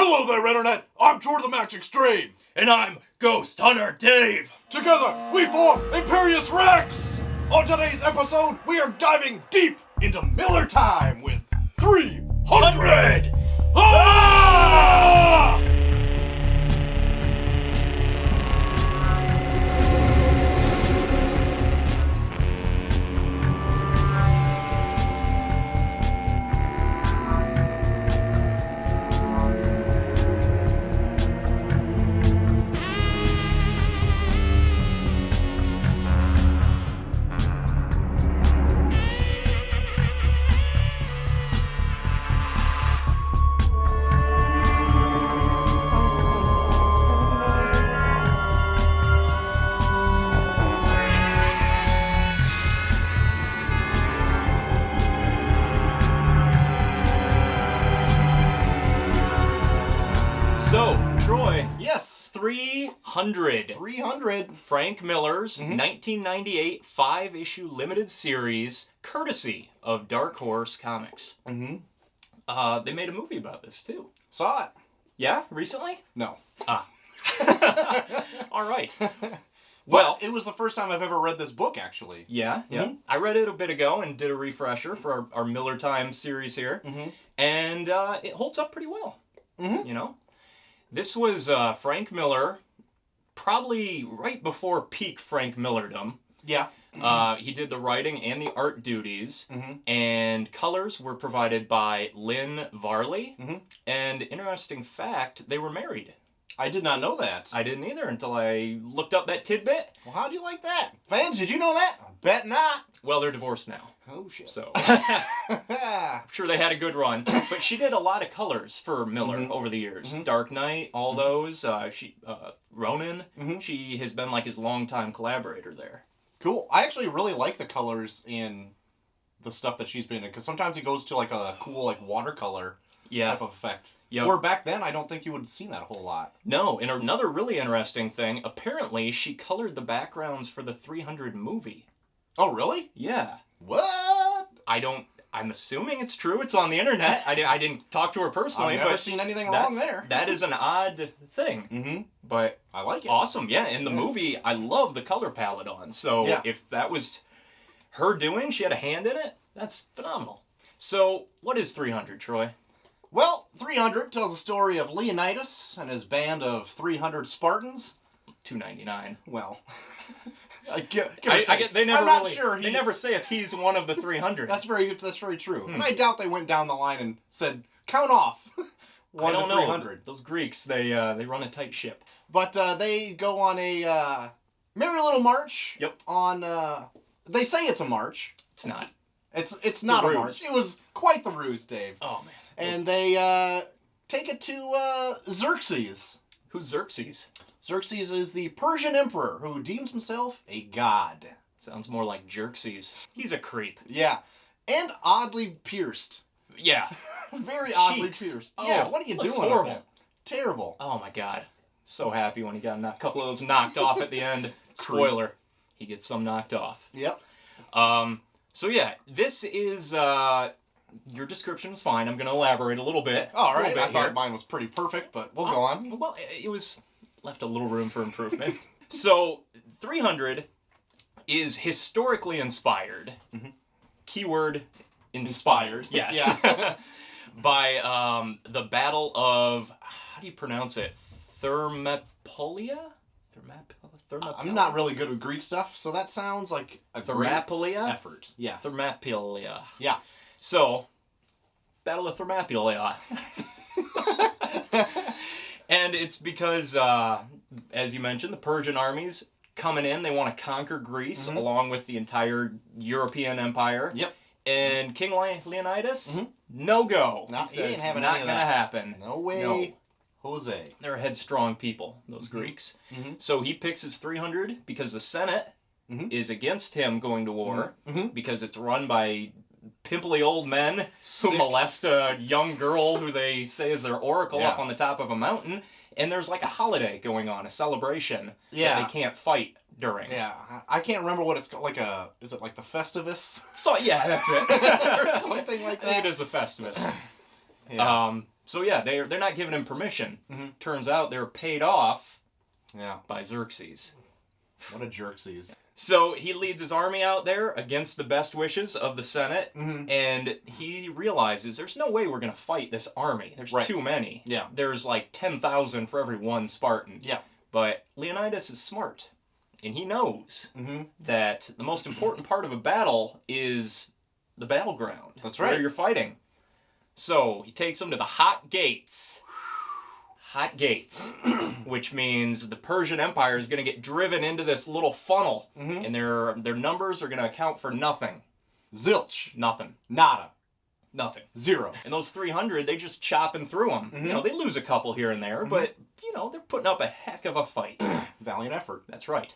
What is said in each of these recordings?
Hello there, Internet! I'm Tor the Max Extreme! And I'm Ghost Hunter Dave! Together, we form IMPERIUS REX! On today's episode, we are diving deep into Miller time with 300! Ah! So, Troy. Yes. 300. 300. Frank Miller's 1998 5-issue limited series, courtesy of Dark Horse Comics. Mm-hmm. They made a movie about this, too. Saw it. Yeah? Recently? No. Ah. All right. Well, it was the first time I've ever read this book, actually. Yeah. I read it a bit ago and did a refresher for our Miller Time series here. And it holds up pretty well. You know? This was Frank Miller, probably right before peak Frank Millerdom. Yeah. He did the writing and the art duties, and colors were provided by Lynn Varley. And interesting fact, they were married. I did not know that. I didn't either until I looked up that tidbit. Well, how'd you like that? Fans, did you know that? Bet not. Well, they're divorced now. Oh, shit. So, I'm sure they had a good run. But she did a lot of colors for Miller over the years. Dark Knight, all those. Ronin. She has been like his longtime collaborator there. Cool. I actually really like the colors in the stuff that she's been in, because sometimes it goes to like a cool like watercolor type of effect. Yep. Where back then, I don't think you would have seen that a whole lot. No, and another really interesting thing, apparently she colored the backgrounds for the 300 movie. Oh, really? Yeah. What? I'm assuming it's true. It's on the internet. I didn't talk to her personally. I've never seen anything wrong there. That is an odd thing. But I like it. Awesome. Yeah, in the movie, I love the color palette on. So if that was her doing, she had a hand in it, that's phenomenal. So what is 300, Troy? Well, 300 tells the story of Leonidas and his band of 300 Spartans. 299. Well, they never I'm not sure. They never say if he's one of the 300. That's very true. And I doubt they went down the line and said, count off. I don't know. Those Greeks, they run a tight ship. But they go on a merry little march. Yep. On they say it's a march. It's not. It's not a march. It was quite the ruse, Dave. Oh man. And they take it to Xerxes. Who's Xerxes? Xerxes is the Persian emperor who deems himself a god. Sounds more like Jerxes. He's a creep. Yeah. And oddly pierced. Yeah. Very oddly pierced. Oh, yeah, what are you doing horrible. with that? Terrible. Oh my god. So happy when he got a couple of those knocked off at the end. Spoiler. He gets some knocked off. Yep. So yeah, this is your description was fine. I'm going to elaborate a little bit. All right. I thought mine was pretty perfect, but we'll go on. Well, it was left a little room for improvement. So 300 is historically inspired. Keyword inspired. Yes. Yeah. By the Battle of, how do you pronounce it? Thermopylae? I'm not really good with Greek stuff, so that sounds like a Thermopylae effort. Yeah. Thermopylae. Yeah. So, Battle of Thermopylae. And it's because, as you mentioned, the Persian armies coming in, they want to conquer Greece along with the entire European Empire. Yep. And King Leonidas, no go. He ain't having not any of gonna that. happen. No way. No. Jose. They're headstrong people, those Greeks. So he picks his 300 because the Senate is against him going to war because it's run by pimply old men who molest a young girl who they say is their oracle up on the top of a mountain. And there's like a holiday going on, a celebration that they can't fight during. Yeah, I can't remember what it's called. Like is it like the Festivus? So yeah, that's it. Or something like that. I think it is the Festivus. Yeah. So yeah, they're not giving him permission. Mm-hmm. Turns out they're paid off by Xerxes. What a jerksies. So he leads his army out there against the best wishes of the Senate, and he realizes there's no way we're going to fight this army. There's too many. Yeah. There's like 10,000 for every one Spartan. Yeah. But Leonidas is smart, and he knows that the most important part of a battle is the battleground. That's right. Where you're fighting. So he takes them to the hot gates. Hot gates, which means the Persian Empire is going to get driven into this little funnel, and their numbers are going to account for nothing. Zilch. Nothing. Nada. Nothing. Zero. And those 300, they just chopping through them. You know, they lose a couple here and there, but, you know, they're putting up a heck of a fight. Valiant effort. That's right.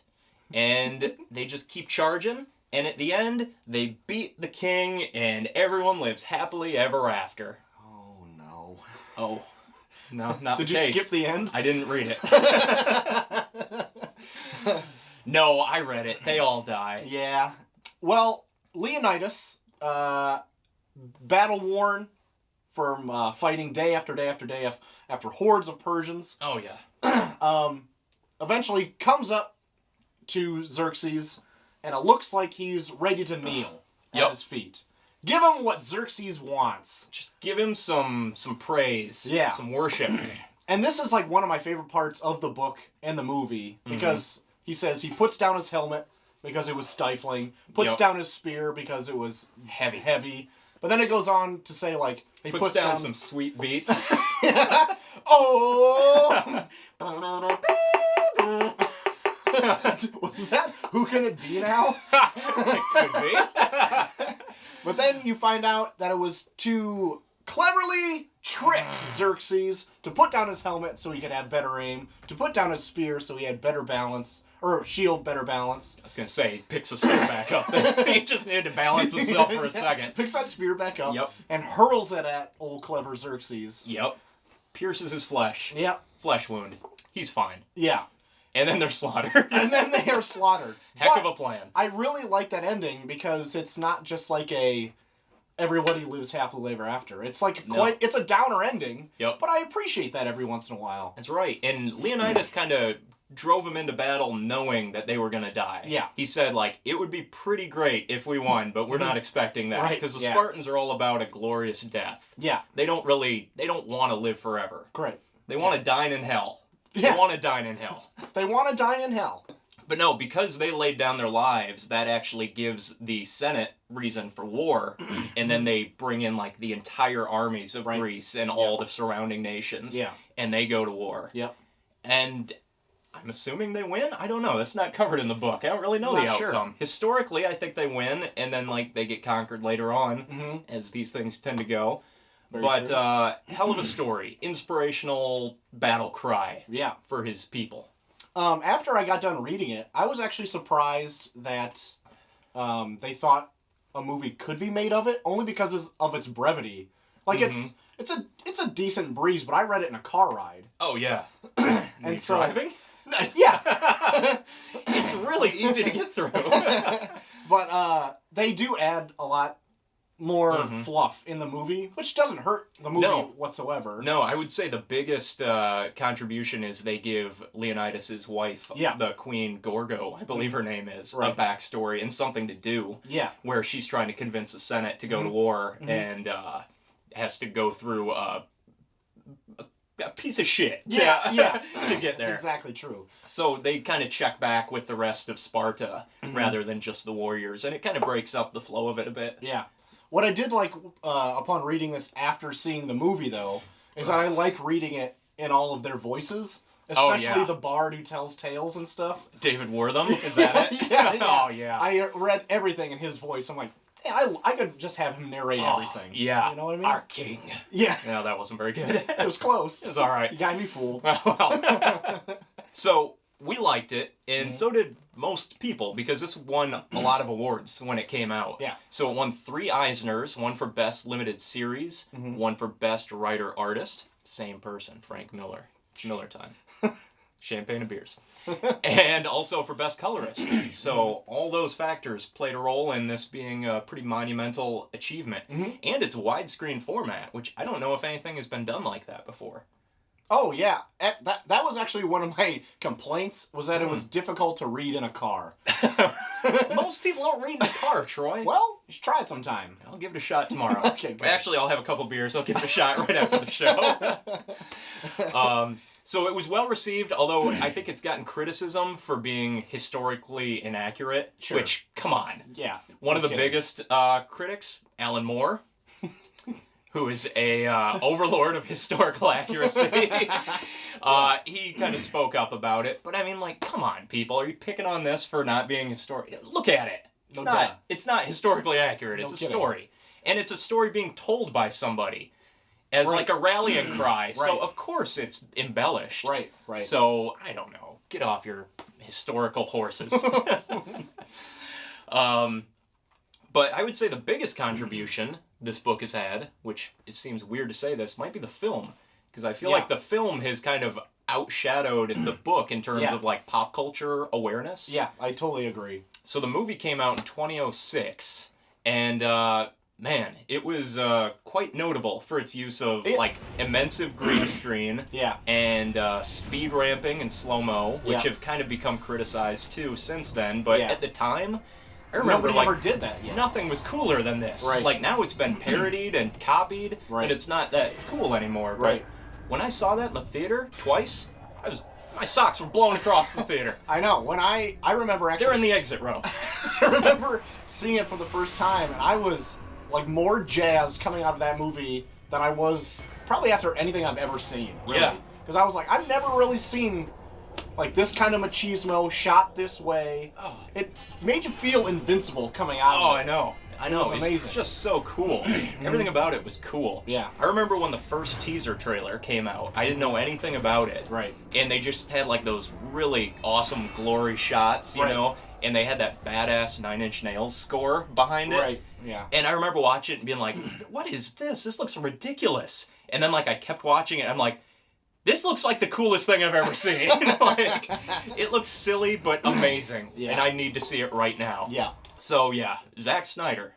And they just keep charging, and at the end, they beat the king, and everyone lives happily ever after. Oh, no. Oh. No, not the case. Did you skip the end? I didn't read it. No, I read it. They all die. Yeah. Well, Leonidas, battle-worn from fighting day after day after day after hordes of Persians. Oh, yeah. Eventually comes up to Xerxes, and it looks like he's ready to kneel at his feet. Give him what Xerxes wants. Just give him some praise. Yeah. Some worship. And this is like one of my favorite parts of the book and the movie, because he says he puts down his helmet because it was stifling, puts down his spear because it was heavy. But then it goes on to say, like, he puts down some sweet beats. Oh! Was that Who Can It Be Now? It could be. But then you find out that it was to cleverly trick Xerxes to put down his helmet so he could have better aim, to put down his spear so he had better balance, or shield better balance. I was going to say, he picks the spear back up. He just needed to balance himself for a second. Picks that spear back up and hurls it at old clever Xerxes. Yep. Pierces his flesh. Yep. Flesh wound. He's fine. Yeah. And then they're slaughtered. And then they are slaughtered. Heck of a plan. I really like that ending because it's not just like a everybody lives happily ever after. It's like it's a downer ending. Yep. But I appreciate that every once in a while. That's right. And Leonidas kind of drove him into battle knowing that they were going to die. Yeah. He said, like, it would be pretty great if we won, but we're not expecting that. Right. Because the Spartans are all about a glorious death. Yeah. They don't want to live forever. Great. They want to dine in hell. Yeah. They want to dine in hell. They want to die in hell. But no, because they laid down their lives, that actually gives the Senate reason for war. And then they bring in, like, the entire armies of Greece and all the surrounding nations. Yeah. And they go to war. Yep. And I'm assuming they win? I don't know. That's not covered in the book. I don't really know the outcome. Sure. Historically, I think they win, and then, like, they get conquered later on, as these things tend to go. But hell of a story. Inspirational battle cry for his people. After I got done reading it, I was actually surprised that they thought a movie could be made of it, only because of its brevity. Like, it's a decent breeze, but I read it in a car ride. Oh, yeah. And so driving? Yeah. It's really easy to get through. But they do add a lot more fluff in the movie, which doesn't hurt the movie whatsoever. No, I would say the biggest contribution is they give Leonidas' wife, the Queen Gorgo, I believe her name is, a backstory and something to do. Yeah. Where she's trying to convince the Senate to go to war and has to go through a piece of shit to get there. That's exactly true. So they kind of check back with the rest of Sparta rather than just the warriors, and it kind of breaks up the flow of it a bit. Yeah. What I did like upon reading this after seeing the movie, though, is that I like reading it in all of their voices, especially the bard who tells tales and stuff. David Wortham, is that it? Yeah. Oh, yeah. I read everything in his voice. I'm like, hey, I could just have him narrate everything. Yeah. You know what I mean? Our king. Yeah. No, that wasn't very good. It was close. It was all right. You got me fooled. Well. So, we liked it, and so did most people, because this won a lot of awards when it came out. Yeah. So it won 3 Eisners, one for Best Limited Series, one for Best Writer-Artist. Same person, Frank Miller. It's Miller time. champagne and beers. And also for best colorist. So all those factors played a role in this being a pretty monumental achievement. And it's widescreen format, which I don't know if anything has been done like that before. Oh, yeah. That was actually one of my complaints, was that it was difficult to read in a car. Most people don't read in the car, Troy. Well, you should try it sometime. I'll give it a shot tomorrow. Okay, good. Actually, I'll have a couple beers. I'll give it a shot right after the show. So it was well received, although I think it's gotten criticism for being historically inaccurate. Sure. Which, come on. Yeah. One of the biggest critics, Alan Moore, who is a overlord of historical accuracy. He kind of spoke up about it. But I mean, like, come on, people. Are you picking on this for not being historical? Look at it. It's not historically accurate. It's a story. And it's a story being told by somebody as like a rallying cry. Right. So, of course, it's embellished. Right. So, I don't know. Get off your historical horses. But I would say the biggest contribution this book has had, which it seems weird to say this, might be the film. Because I feel like the film has kind of outshadowed the book in terms of like pop culture awareness. Yeah, I totally agree. So the movie came out in 2006, and man, it was quite notable for its use of like immense green screen and speed ramping and slow-mo, which have kind of become criticized too since then. But at the time, I remember nobody ever did that yet. Nothing was cooler than this. Right. Like now it's been parodied and copied, and it's not that cool anymore. Right. But when I saw that in the theater twice, my socks were blown across the theater. I know. When I remember actually... They're in the exit row. I remember seeing it for the first time, and I was like more jazzed coming out of that movie than I was probably after anything I've ever seen. Really. Yeah. Because I was like, I've never really seen like this kind of machismo shot this way. Oh. It made you feel invincible coming out Oh, of it. I know. I know. It was amazing. It's just so cool. Everything about it was cool. Yeah. I remember when the first teaser trailer came out. I didn't know anything about it. Right. And they just had like those really awesome glory shots, you know? And they had that badass Nine Inch Nails score behind it. Right. Yeah. And I remember watching it and being like, what is this? This looks ridiculous. And then like I kept watching it and I'm like, this looks like the coolest thing I've ever seen. Like, it looks silly but amazing. And I need to see it right now. Yeah. So yeah, Zack Snyder,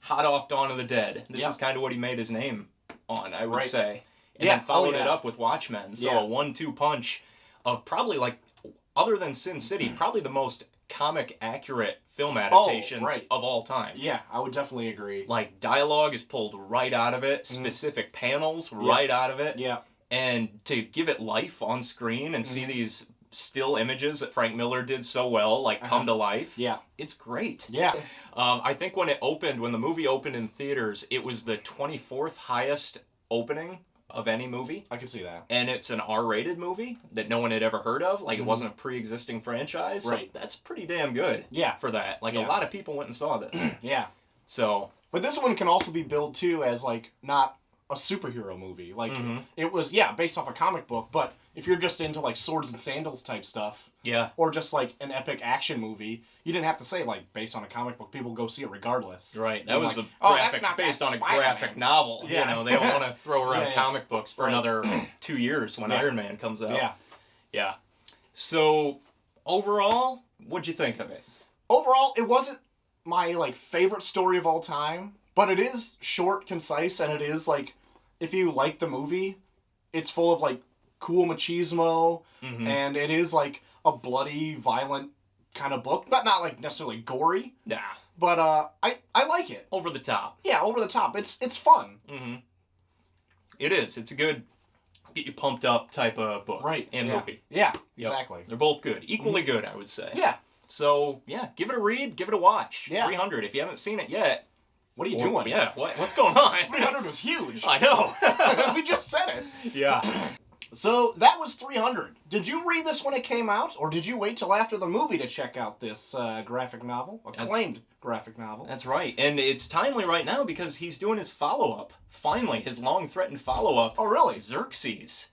hot off Dawn of the Dead. This is kind of what he made his name on, I would say. And then followed it up with Watchmen. So a 1-2 punch of probably like, other than Sin City, probably the most comic accurate film adaptations of all time. Yeah, I would definitely agree. Like dialogue is pulled right out of it, specific panels right out of it. Yeah. And to give it life on screen and see these still images that Frank Miller did so well, like come to life. Yeah. It's great. Yeah. I think when the movie opened in theaters, it was the 24th highest opening of any movie. I can see that. And it's an R-rated movie that no one had ever heard of. Like, it wasn't a pre-existing franchise. Right. So that's pretty damn good. Yeah. For that. Like, a lot of people went and saw this. Yeah. So. But this one can also be billed, too, as, like, not a superhero movie. Like, it was, based off a comic book, but if you're just into, like, swords and sandals type stuff, or just, like, an epic action movie, you didn't have to say, like, based on a comic book. People go see it regardless. Right. That was like, a graphic, based on a graphic novel. Yeah. You know, they don't want to throw around comic books for another 2 years when Iron Man comes out. Yeah. Yeah. So, overall, what'd you think of it? Overall, it wasn't my, like, favorite story of all time, but it is short, concise, and it is, like, if you like the movie, it's full of, like, cool machismo, and it is, like, a bloody, violent kind of book, but not, like, necessarily gory. Nah. But, I like it. Over the top. Yeah, over the top. It's fun. It is. It's a good, get you pumped up type of book. Right. And movie. Yeah, Yep. exactly. They're both good. Equally good, I would say. Yeah. So, yeah, give it a read, give it a watch. Yeah. 300. If you haven't seen it yet. What are you doing? Yeah, what's going on? 300 was huge. I know. We just said it. Yeah. So, that was 300. Did you read this when it came out, or did you wait till after the movie to check out this graphic novel? Acclaimed graphic novel. That's right. And it's timely right now because he's doing his follow-up. Finally, his long-threatened follow-up. Oh, really? Xerxes.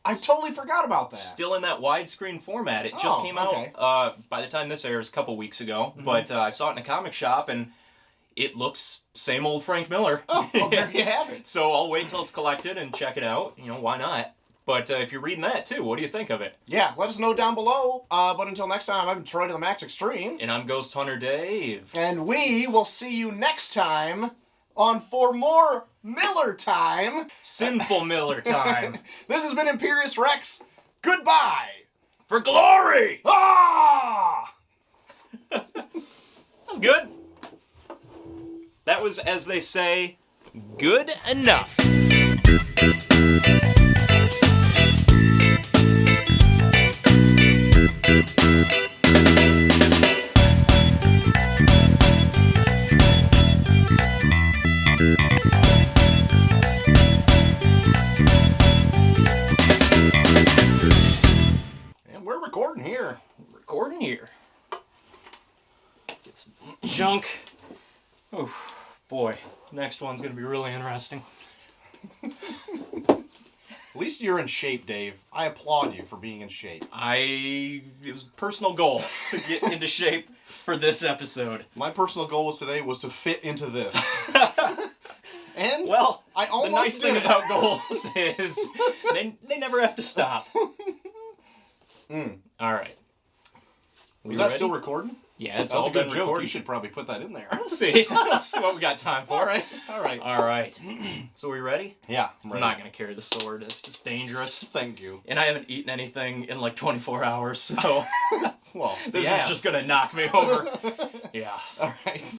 I totally forgot about that. Still in that widescreen format. It just came out, by the time this airs, a couple weeks ago. But I saw it in a comic shop, and it looks same old Frank Miller. Oh, well, there you have it. So I'll wait till it's collected and check it out. You know, why not? But if you're reading that too, what do you think of it? Yeah, let us know down below. But until next time, I'm Troy to the Max Extreme. And I'm Ghost Hunter Dave. And we will see you next time on For More Miller Time. Sinful Miller Time. This has been Imperius Rex. Goodbye. For glory! Ah! That was good. That was, as they say, good enough. And we're recording here. Recording here. Get some junk. Oh, boy. Next one's going to be really interesting. At least you're in shape, Dave. I applaud you for being in shape. It was a personal goal to get into shape for this episode. My personal goal today was to fit into this. And well, I almost the nice thing did it. about goals is they never have to stop. All right. Is that still recording? Yeah, it's That's all a good been joke. recorded. You should probably put that in there. We'll see. Let's see what we got time for. All right. All right. All right. So we ready? Yeah, I'm not going to carry the sword. It's just dangerous. Thank you. And I haven't eaten anything in like 24 hours, so Well, this is just going to knock me over. Yeah. All right.